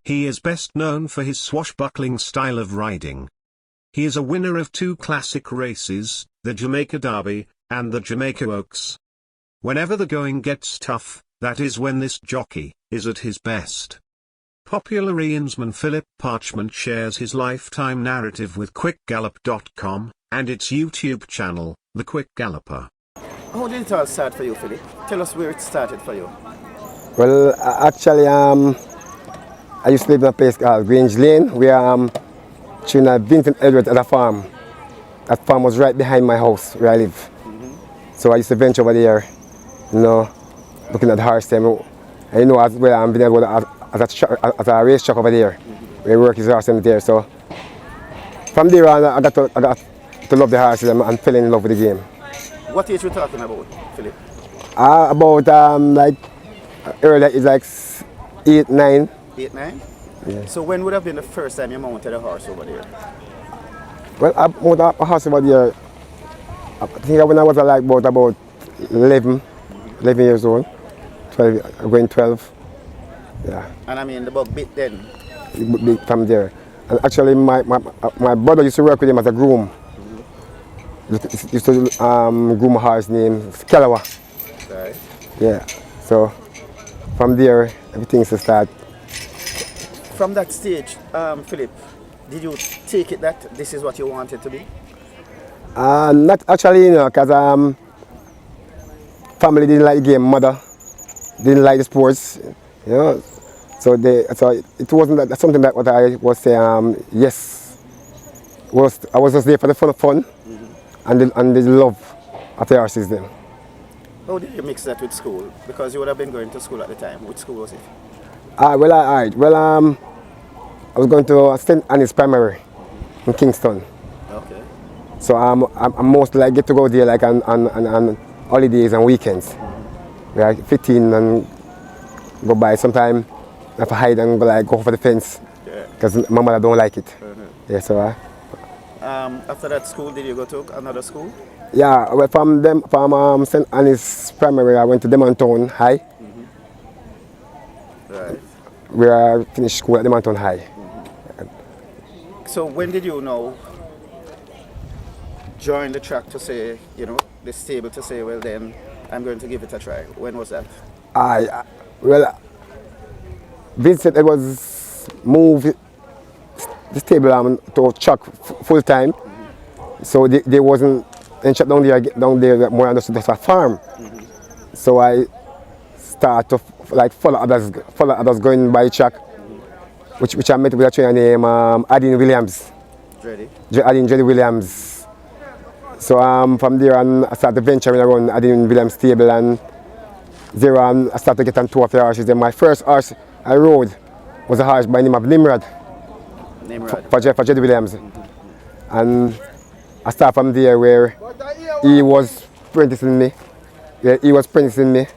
He is best known for his swashbuckling style of riding. He is a winner of 2 classic races, the Jamaica Derby, and the Jamaica Oaks. Whenever the going gets tough, that is when this jockey is at his best. Popular reinsman Phillip Parchment shares his lifetime narrative with QuickGallop.com, and its YouTube channel, The Quick Galloper. How did it all start for you, Philip? Tell us where it started for you. Well, actually, I used to live in a place called Grange Lane, where Trinidad Vincent Edwards had a farm. That farm was right behind my house where I live. So I used to venture over there, looking at the horse them. And as well, I'm been able to as a race track over there, where work is horse there. So from there on, I got to love the horses and fell in love with the game. What age are we talking about, Philip? Like early, it's like 8, 9. 8, 9? Yeah. So when would have been the first time you mounted a horse over there? Well, I mounted a horse over there, I think when I was like about 11 years old, 12, going 12. Yeah. And I mean the bug bit then? Bit from there. And actually my brother used to work with him as a groom. Used to groom a horse named Galloper. Right. Yeah. So from there everything used to start. From that stage, Philip, did you take it that this is what you wanted to be? Not actually, because family didn't like the game, mother didn't like the sports, So it wasn't that something that what I was saying. Yes, I was just there for the fun, and the love of the horses then. How did you mix that with school? Because you would have been going to school at the time. Which school was it? I was going to St. Anne's Primary in Kingston. Okay. So I'm mostly get to go there like on holidays and weekends. We are 15 and go by. Sometimes I have to hide and go for the fence because my mother don't like it. Yeah, so. After that school, did you go to another school? Yeah, well, from St. Anne's Primary, I went to Demontown High. Right. Where I finished school at Demontown High. So when did you join the track to say, the stable to say, well then, I'm going to give it a try? When was that? Vincent Edwards moved the stable to track full time. So they wasn't in shut down there more understood as a farm. So I started to follow others going by track. Which I met with a trainer named Adin Williams. Adin Williams. So from there on, I started venturing around Adin Williams' stable, and there on, I started getting 2 of the horses. And my first horse I rode was a horse by the name of Nimrod. For Jedi Williams. And I started from there where he was apprenticing me. Yeah, he was apprenticing me.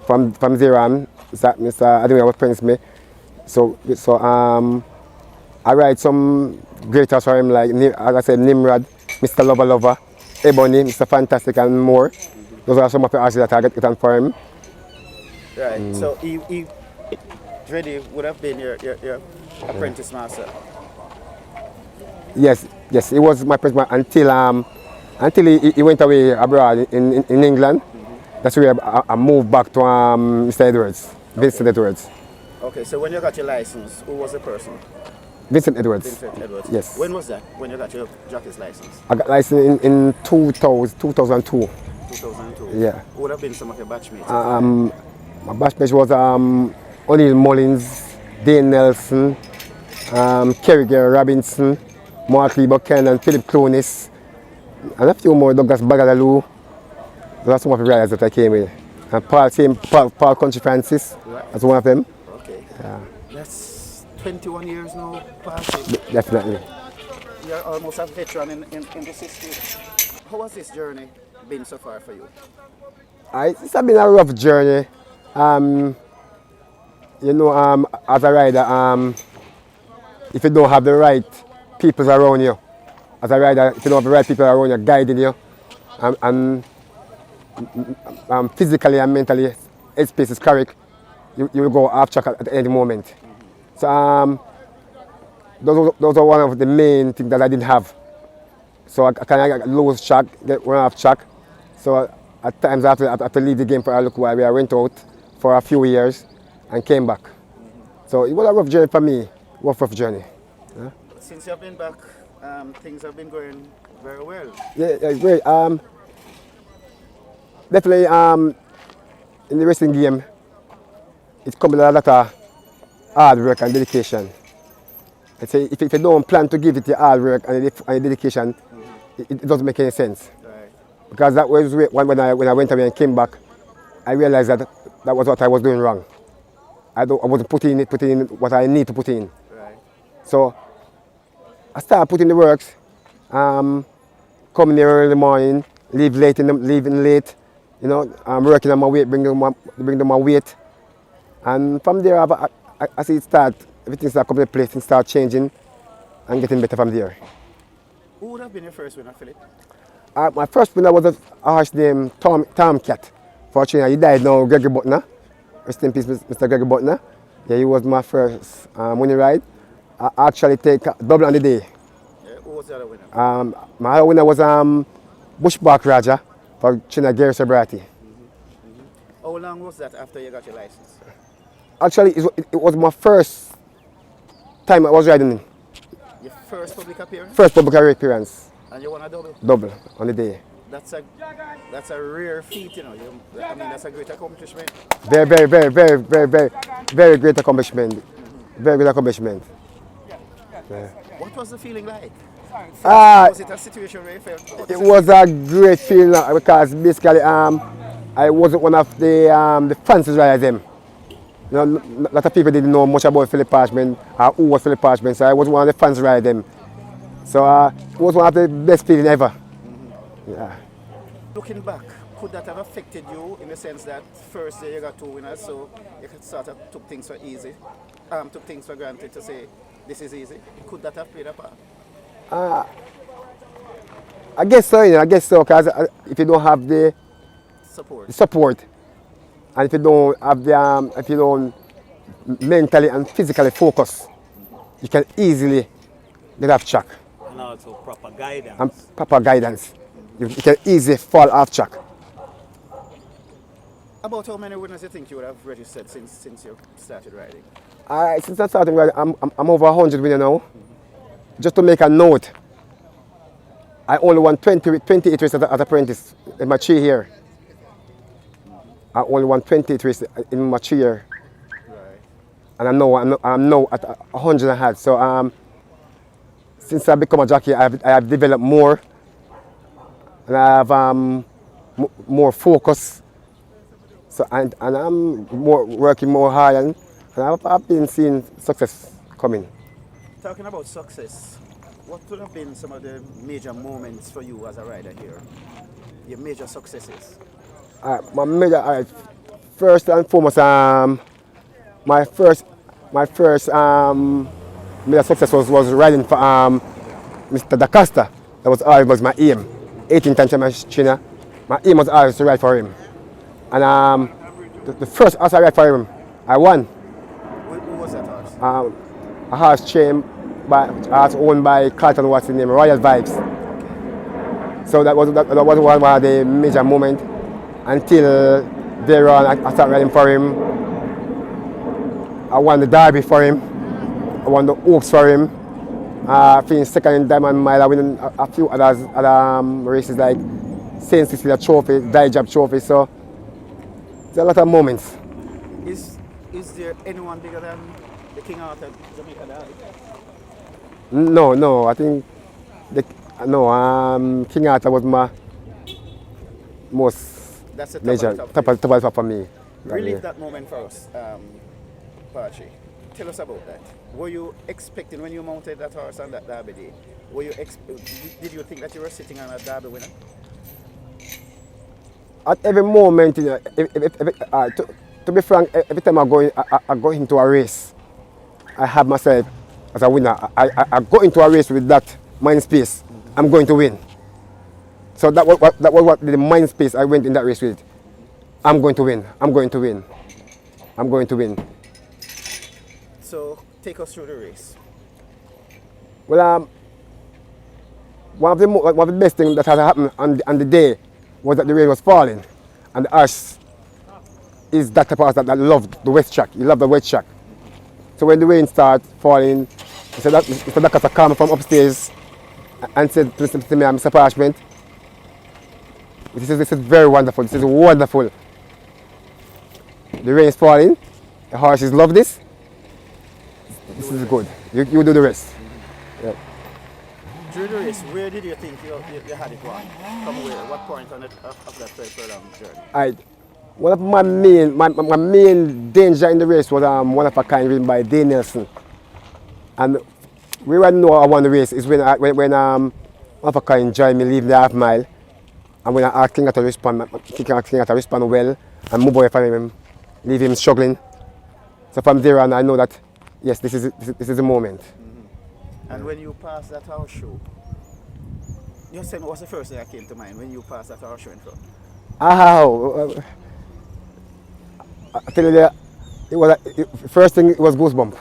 From there on, Mr. Adin was apprenticing me. So I ride some great horses for him, like, as I said, Nimrod, Mr. Lover, Ebony, Mr. Fantastic, and more. Those are some of the horses that I get on for him. Right, so he Dreddy would have been your apprentice master? Yes, he was my apprentice until he went away abroad in England. That's where I moved back to Mr. Edwards, Vincent Edwards. Okay, so when you got your license, who was the person? Vincent Edwards. Vincent Edwards. Yes. When was that? When you got your jockey's license? I got license in 2002. 2002. Yeah. Who would have been some of your batchmates? My batchmates was O'Neill Mullins, Dane Nelson, Kerry Robinson, Mark Lee Buchanan, Philip Clonis, and a few more, Douglas Bagadaloo. Those are some of the riders that I came with. And Paul Country Francis, as one of them. Okay. Yeah. That's 21 years now, Paul. Definitely. You're almost a veteran in the system. How has this journey been so far for you? It's been a rough journey. As a rider, if you don't have the right people around you, as a rider, if you don't have the right people around you guiding you, and physically and mentally, headspace is correct, you will go off track at any moment. So those are one of the main things that I didn't have. So I kind of lose track, get run off track. So at times I have to leave the game for a little while. I went out for a few years and came back. So it was a rough journey for me, rough journey. Yeah. Since you've been back, things have been going very well. Yeah, great. Definitely in the racing game, it comes with a lot of hard work and dedication. I say if you don't plan to give it the hard work and the dedication, it doesn't make any sense. Right. Because that was when I went away and came back, I realized that was what I was doing wrong. I wasn't putting in what I need to put in. Right. So I started putting the works, coming here early in the morning, leaving late, you know, working on my weight, bring them my weight. And from there, I see everything start coming to place, things start changing and getting better from there. Who would have been your first winner, Philip? My first winner was a horse named Tomcat. Fortunately, he died now, Gregory Butner. Rest in peace, Mr. Gregory Butner. Yeah, he was my first winning ride. I actually take double on the day. Yeah, who was the other winner? My other winner was Bushback Raja for Chinagiri Sobriety. How long was that after you got your license? Actually, it was my first time I was riding. Your first public appearance? First public appearance. And you won a double? Double on the day. That's a rare feat, you know. I mean, that's a great accomplishment. Very great accomplishment. Very great accomplishment. Yeah. What was the feeling like? Ah, Was it a situation where you felt? it was a great feeling because basically I wasn't one of the fancy riders them. You know, a lot of people didn't know much about Phillip Parchment or who was Phillip Parchment, so I was one of the fans riders them. So it was one of the best feeling ever. Yeah. Looking back, could that have affected you in the sense that first day you got two winners, so you could sort of took things for granted to say this is easy? Could that have played a part? I guess so, you know, because if you don't have the Support. and if you don't have if you don't mentally and physically focus, you can easily get off track. And also proper guidance. And proper guidance. You can easily fall off track. About how many winners you think you would have registered since you started riding? Since I started riding, I'm over 100 winners now. Just to make a note, I only won 28 races as apprentice in my 3 years. I only won 28 races in my 3 years. Right. And I'm now at 100 and a half. So since I've become a jockey, I have developed more. And I have more focus. So and I'm working more hard, and I've been seeing success coming. Talking about success, what would have been some of the major moments for you as a rider here? Your major successes? My major, first and foremost, my first major success was riding for Mr. Da Costa. That was always my aim. 18-time champion. My aim was always to ride for him. And the first horse I ride for him, I won. Who was that horse? A horse trained owned by Carlton, what's his name, Royal Vibes. So that was one of the major moments. Until there on, I started riding for him. I won the Derby for him. I won the Oaks for him. I finished second in Diamond Mile. I won a few other races like St. Cecilia Trophy, Dijab Trophy. So there's a lot of moments. Is there anyone bigger than the King Arthur Jamaica Derby? No. I think King Arthur was my most That's the major top for me. Relive that moment for us, Parchy. Tell us about that. Were you expecting when you mounted that horse on that Derby day? Did you think that you were sitting on a Derby winner? At every moment, you know, to be frank, every time I go into a race, I have myself as a winner. I go into a race with that mind space. I'm going to win. So that was what the mind space I went in that race with. I'm going to win. I'm going to win. I'm going to win. So Take us through the race. Well, one of the best things that had happened on the day was that the rain was falling, and the horse is that type of horse that loved the wet track. He loved the wet track. So when the rain started falling, he said that Mr. Doctor came from upstairs and said to me, Mr. Parchment, this is very wonderful. This is wonderful. The rain is falling. The horses love this. This is good. You do the rest. Yeah. During the race, where did you think you had it wrong? From where? What point on it of that very furlong journey? One of my main danger in the race was one of a kind ridden by Danielson. And where I know I won the race is when one of a kind joined me leaving the half mile, and when I asked King to respond well and move away from him, leave him struggling. So from there on, I know that yes, this is the moment. And when you passed that house show, you said what was the first thing that came to mind when you passed that house show in front? I tell you, first thing it was goosebump.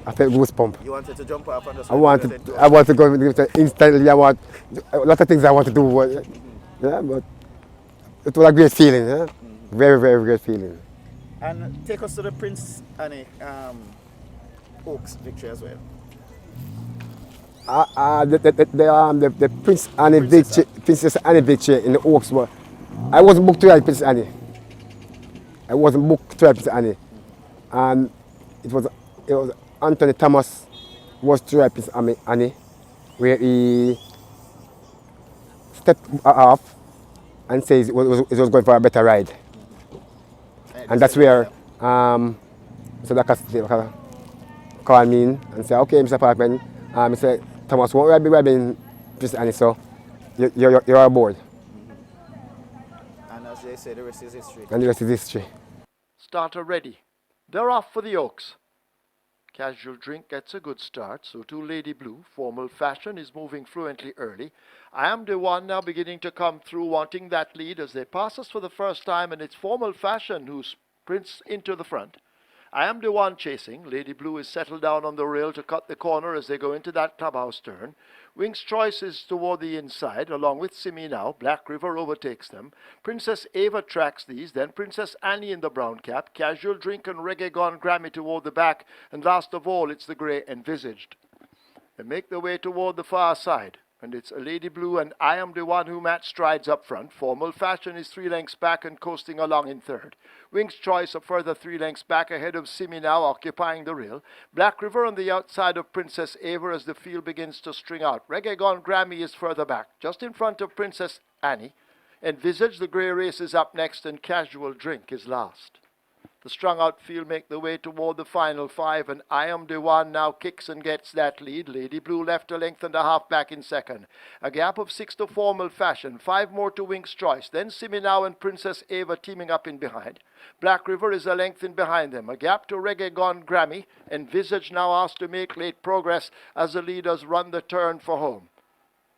I felt goosebump. You wanted to jump off on the I want to go instantly. I want a lot of things I want to do. Yeah, but it was a great feeling. Yeah? Very, very great feeling. And take us to the Prince Annie Oaks victory as well. The Princess Annie victory in the Oaks. I wasn't booked to ride Princess Annie. I wasn't booked to ride Princess Annie, and it was Anthony Thomas was to ride Princess Annie, where he stepped off and says it was going for a better ride, and that's where so that called me in and said, okay, Mr. Parchment, Mr. Thomas won't be riding Princess Annie, so you're aboard. And as they say, the rest is history. And the rest is history. Starter ready. They're off for the Oaks. Casual Drink gets a good start, so too Lady Blue. Formal Fashion is moving fluently early. I Am the One now beginning to come through, wanting that lead as they pass us for the first time, and it's Formal Fashion who sprints into the front. I Am the One chasing. Lady Blue is settled down on the rail to cut the corner as they go into that clubhouse turn. Wing's Choice is toward the inside, along with Simi now. Black River overtakes them. Princess Ava tracks these, then Princess Annie in the brown cap. Casual Drink and Reggae Gone Grammy toward the back, and last of all, it's the grey Envisaged. They make their way toward the far side, and it's a Lady Blue and I Am the One who match strides up front. Formal Fashion is 3 lengths back and coasting along in third. Wing's Choice a further 3 lengths back ahead of Simi now, occupying the rail. Black River on the outside of Princess Ava as the field begins to string out. Reggae Gone Grammy is further back, just in front of Princess Annie. Envisage the grey race is up next, and Casual Drink is last. The strung out field make the way toward the final 5, and I Am the One now kicks and gets that lead. Lady Blue left a length and a half back in second. A gap of 6 to Formal Fashion, 5 more to Wing's Choice. Then Simi now and Princess Ava teaming up in behind. Black River is a length in behind them. A gap to Reggae Gone Grammy. Envisage now asked to make late progress as the leaders run the turn for home.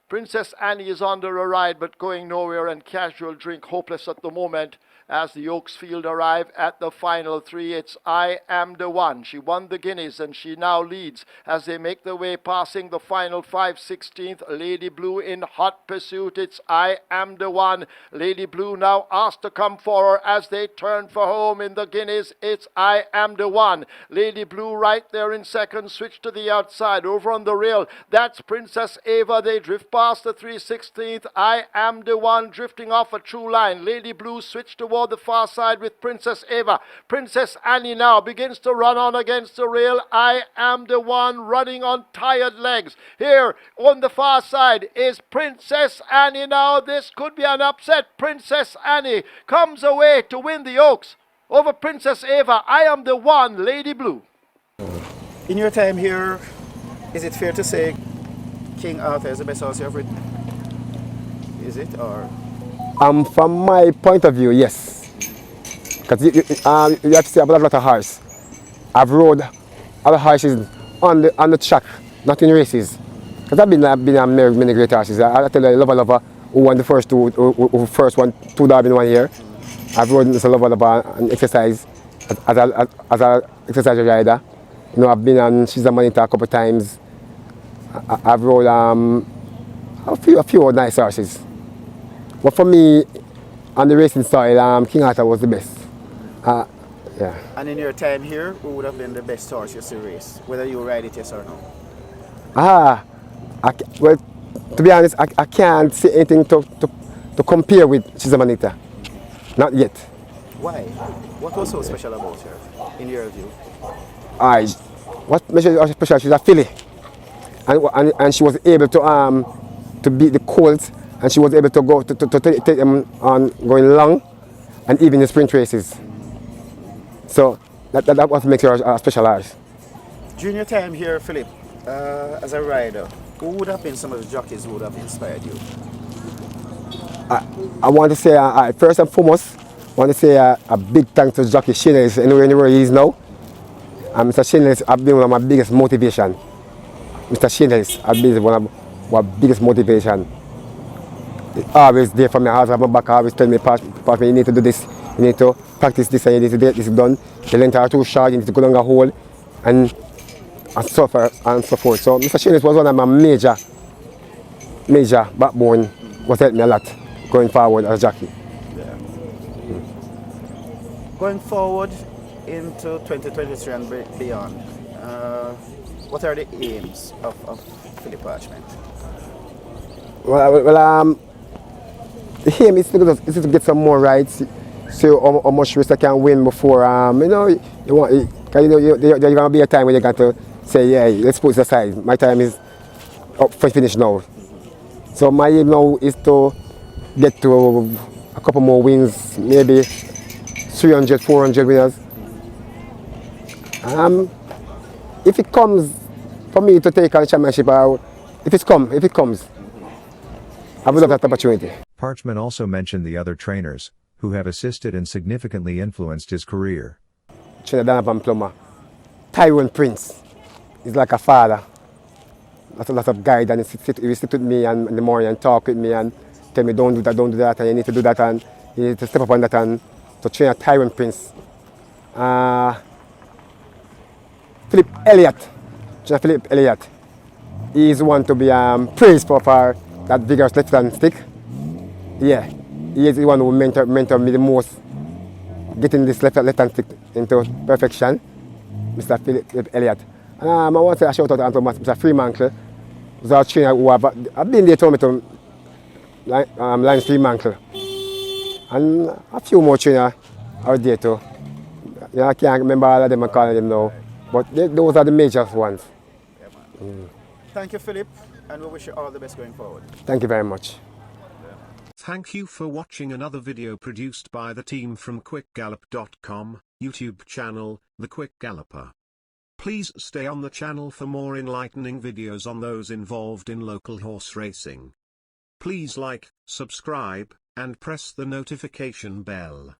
Princess Annie is under a ride but going nowhere, and Casual Drink hopeless at the moment as the Oaks field arrive at the final 3. It's I Am the One. She won the Guineas and she now leads as they make their way passing the final 5/16. Lady Blue in hot pursuit. It's I Am the One. Lady Blue now asked to come for her as they turn for home in the Guineas. It's I Am the One. Lady Blue right there in second. Switch to the outside over on the rail. That's Princess Ava. They drift past the 3/16. I Am the One drifting off a true line. Lady Blue switched toward the far side with Princess Ava. Princess Annie now begins to run on against the rail. I Am the One running on tired legs. Here on the far side is Princess Annie now. This could be an upset. Princess Annie comes away to win the Oaks over Princess Ava. I Am the One, Lady Blue. In your time here, is it fair to say King Arthur is the best horse you have ridden? Is it, or? From my point of view, yes. Because you have to say about a lot of horses. I've rode other horses on the track, not in races. Because I've been on many great horses. I tell you, Lover who won the first two, who first won 2 Derby in 1 year. I've rode as a Lover and exercise as an exercise rider. You know, I've been on She's a Monitor a couple of times. I've rode a few nice horses. But for me, on the racing style, King Arthur was the best. Yeah. And in your time here, who would have been the best horse you see race? Whether you ride it, yes or no? Well, to be honest, I can't say anything to compare with She's a Monitor. Not yet. Why? What was so special about her, in your view? What makes her special? She's a filly, and she was able to beat the colts, and she was able to go to take them on going long, and even the sprint races. So that what makes her a special horse. During your time here, Philip, as a rider, who would have been some of the jockeys who would have inspired you? I want to say, first and foremost, I want to say a big thanks to Jockey Shane Ellis, anywhere he is now. And Mr. Shane Ellis has been one of my biggest motivation. Mr. Shane Ellis has been one of my biggest motivation. He's always there for me. I always have my back, always tell me, Parchment, you need to do this, you need to practice this, and you need to get this done. The length are too short, you need to go down a hole, and so forth and so forth. So Mr. Shane Ellis was one of my major backbone, was helped me a lot going forward as a jockey. Yeah. Going forward into 2023 and beyond, what are the aims of Phillip Parchment? Well, the aim is to get some more rides, see how much race I can win before. You know, there's gonna be a time when you got to say, yeah, let's put it aside. My time is up for finish now. So my aim now is to get to a couple more wins, maybe 300, 400 winners. If it comes for me to take on championship, if it comes, I would love that opportunity. Parchment also mentioned the other trainers who have assisted and significantly influenced his career. Trainer Donovan Plummer, Tyrone Prince is like a father. Lots of guidance. He sit with me in the morning and talk with me and tell me don't do that, and you need to do that, and you need to step up on that, and to train Tyrone Prince. Philip Elliott, he is one to be praised for that vigorous left hand stick. Yeah, he is the one who mentored me the most, getting this left hand stick into perfection, Mr. Philip Elliott. And I want to say a shout out to Mr. Freemantle, who's our trainer who I've been there to Lions Freemantle. And a few more trainers are there too. I can't remember all of them and calling them now, but those are the major ones. Thank you, Philip, and we wish you all the best going forward. Thank you very much. Thank you for watching another video produced by the team from QuickGallop.com, YouTube channel, The Quick Galloper. Please stay on the channel for more enlightening videos on those involved in local horse racing. Please like, subscribe, and press the notification bell.